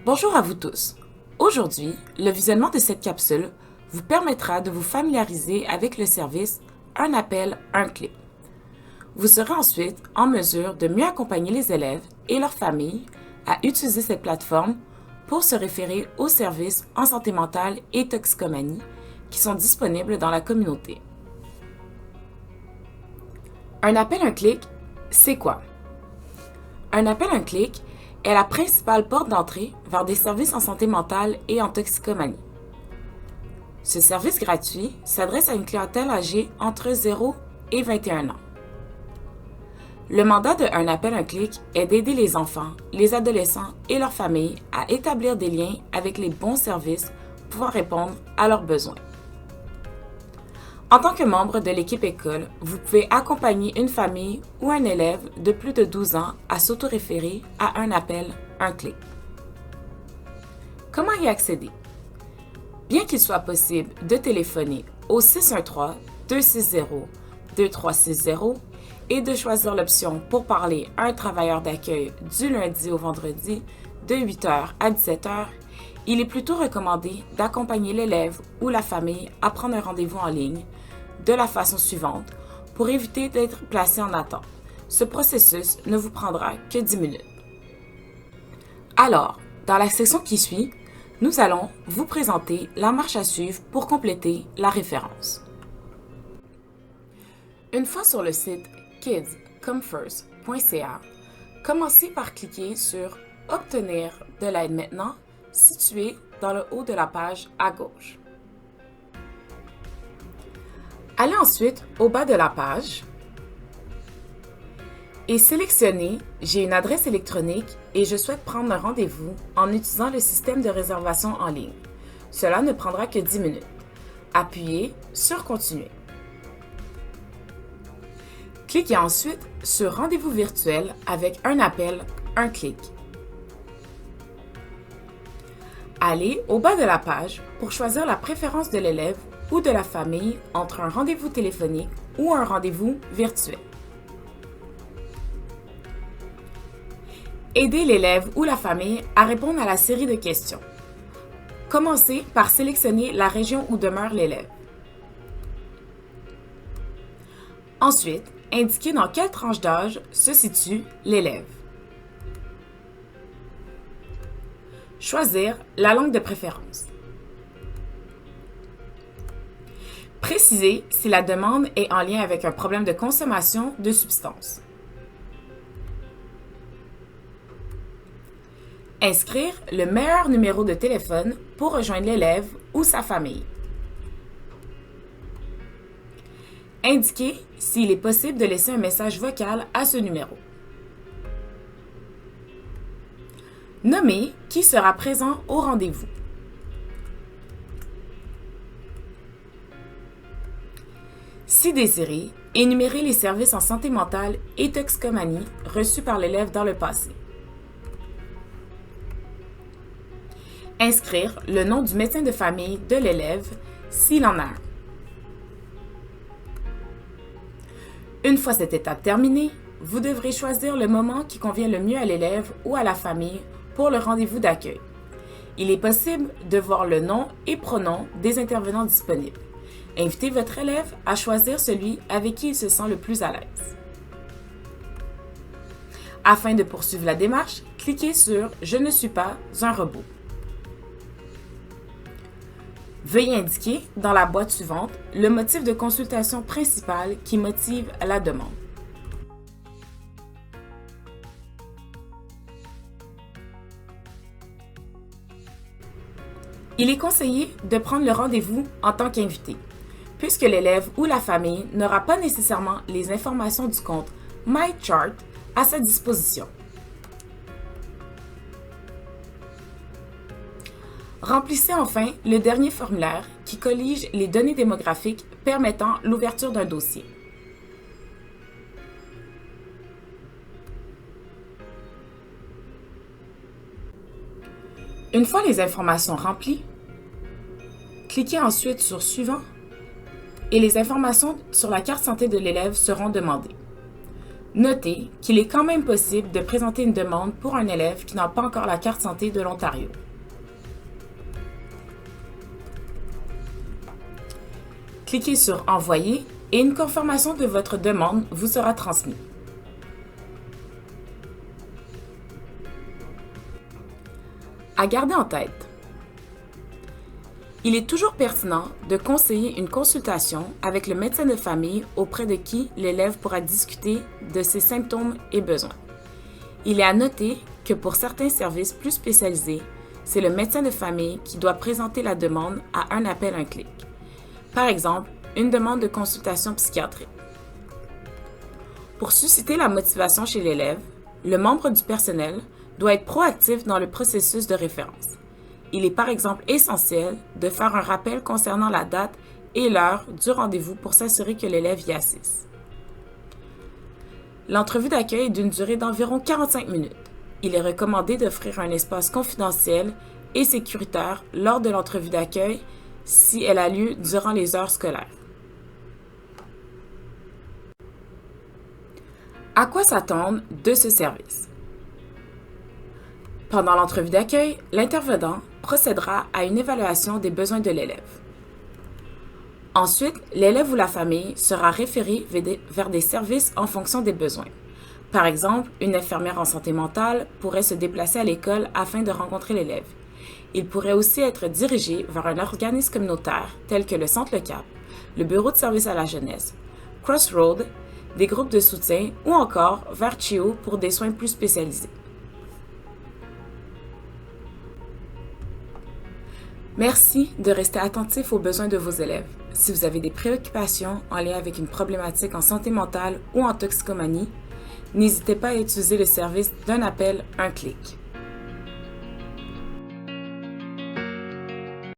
Bonjour à vous tous. Aujourd'hui, le visionnement de cette capsule vous permettra de vous familiariser avec le service Un appel, un clic. Vous serez ensuite en mesure de mieux accompagner les élèves et leurs familles à utiliser cette plateforme pour se référer aux services en santé mentale et toxicomanie qui sont disponibles dans la communauté. Un appel, un clic, c'est quoi? Un appel, un clic est la principale porte d'entrée vers des services en santé mentale et en toxicomanie. Ce service gratuit s'adresse à une clientèle âgée entre 0 et 21 ans. Le mandat de Un appel, un clic est d'aider les enfants, les adolescents et leurs familles à établir des liens avec les bons services pour pouvoir répondre à leurs besoins. En tant que membre de l'équipe école, vous pouvez accompagner une famille ou un élève de plus de 12 ans à s'auto-référer à Un appel, un clic. Comment y accéder? Bien qu'il soit possible de téléphoner au 613-260-2360 et de choisir l'option pour parler à un travailleur d'accueil du lundi au vendredi de 8h à 17h, il est plutôt recommandé d'accompagner l'élève ou la famille à prendre un rendez-vous en ligne de la façon suivante pour éviter d'être placé en attente. Ce processus ne vous prendra que 10 minutes. Alors, dans la section qui suit, nous allons vous présenter la marche à suivre pour compléter la référence. Une fois sur le site kidscomefirst.ca, commencez par cliquer sur « Obtenir de l'aide maintenant » situé dans le haut de la page à gauche. Allez ensuite au bas de la page et sélectionnez « J'ai une adresse électronique et je souhaite prendre un rendez-vous en utilisant le système de réservation en ligne. Cela ne prendra que 10 minutes. » Appuyez sur « Continuer ». Cliquez ensuite sur « Rendez-vous virtuel avec un appel, un clic ». Allez au bas de la page pour choisir la préférence de l'élève ou de la famille entre un rendez-vous téléphonique ou un rendez-vous virtuel. Aidez l'élève ou la famille à répondre à la série de questions. Commencez par sélectionner la région où demeure l'élève. Ensuite, indiquez dans quelle tranche d'âge se situe l'élève. Choisir la langue de préférence. Précisez si la demande est en lien avec un problème de consommation de substances. Inscrire le meilleur numéro de téléphone pour rejoindre l'élève ou sa famille. Indiquez s'il est possible de laisser un message vocal à ce numéro. Nommez qui sera présent au rendez-vous. Si désiré, énumérez les services en santé mentale et toxicomanie reçus par l'élève dans le passé. Inscrire le nom du médecin de famille de l'élève s'il en a un. Une fois cette étape terminée, vous devrez choisir le moment qui convient le mieux à l'élève ou à la famille pour le rendez-vous d'accueil. Il est possible de voir le nom et pronom des intervenants disponibles. Invitez votre élève à choisir celui avec qui il se sent le plus à l'aise. Afin de poursuivre la démarche, cliquez sur « Je ne suis pas un robot ». Veuillez indiquer dans la boîte suivante le motif de consultation principal qui motive la demande. Il est conseillé de prendre le rendez-vous en tant qu'invité, puisque l'élève ou la famille n'aura pas nécessairement les informations du compte MyChart à sa disposition. Remplissez enfin le dernier formulaire qui collige les données démographiques permettant l'ouverture d'un dossier. Une fois les informations remplies, cliquez ensuite sur « Suivant » et les informations sur la carte santé de l'élève seront demandées. Notez qu'il est quand même possible de présenter une demande pour un élève qui n'a pas encore la carte santé de l'Ontario. Cliquez sur « Envoyer » et une confirmation de votre demande vous sera transmise. À garder en tête, il est toujours pertinent de conseiller une consultation avec le médecin de famille auprès de qui l'élève pourra discuter de ses symptômes et besoins. Il est à noter que pour certains services plus spécialisés, c'est le médecin de famille qui doit présenter la demande à un appel un clic. Par exemple, une demande de consultation psychiatrique. Pour susciter la motivation chez l'élève, le membre du personnel doit être proactif dans le processus de référence. Il est par exemple essentiel de faire un rappel concernant la date et l'heure du rendez-vous pour s'assurer que l'élève y assiste. L'entrevue d'accueil est d'une durée d'environ 45 minutes. Il est recommandé d'offrir un espace confidentiel et sécuritaire lors de l'entrevue d'accueil si elle a lieu durant les heures scolaires. À quoi s'attendre de ce service? Pendant l'entrevue d'accueil, l'intervenant procédera à une évaluation des besoins de l'élève. Ensuite, l'élève ou la famille sera référé vers des services en fonction des besoins. Par exemple, une infirmière en santé mentale pourrait se déplacer à l'école afin de rencontrer l'élève. Il pourrait aussi être dirigé vers un organisme communautaire tel que le Centre Le Cap, le Bureau de service à la jeunesse, Crossroads, des groupes de soutien ou encore vers CHEO pour des soins plus spécialisés. Merci de rester attentif aux besoins de vos élèves. Si vous avez des préoccupations en lien avec une problématique en santé mentale ou en toxicomanie, n'hésitez pas à utiliser le service d'un appel, un clic.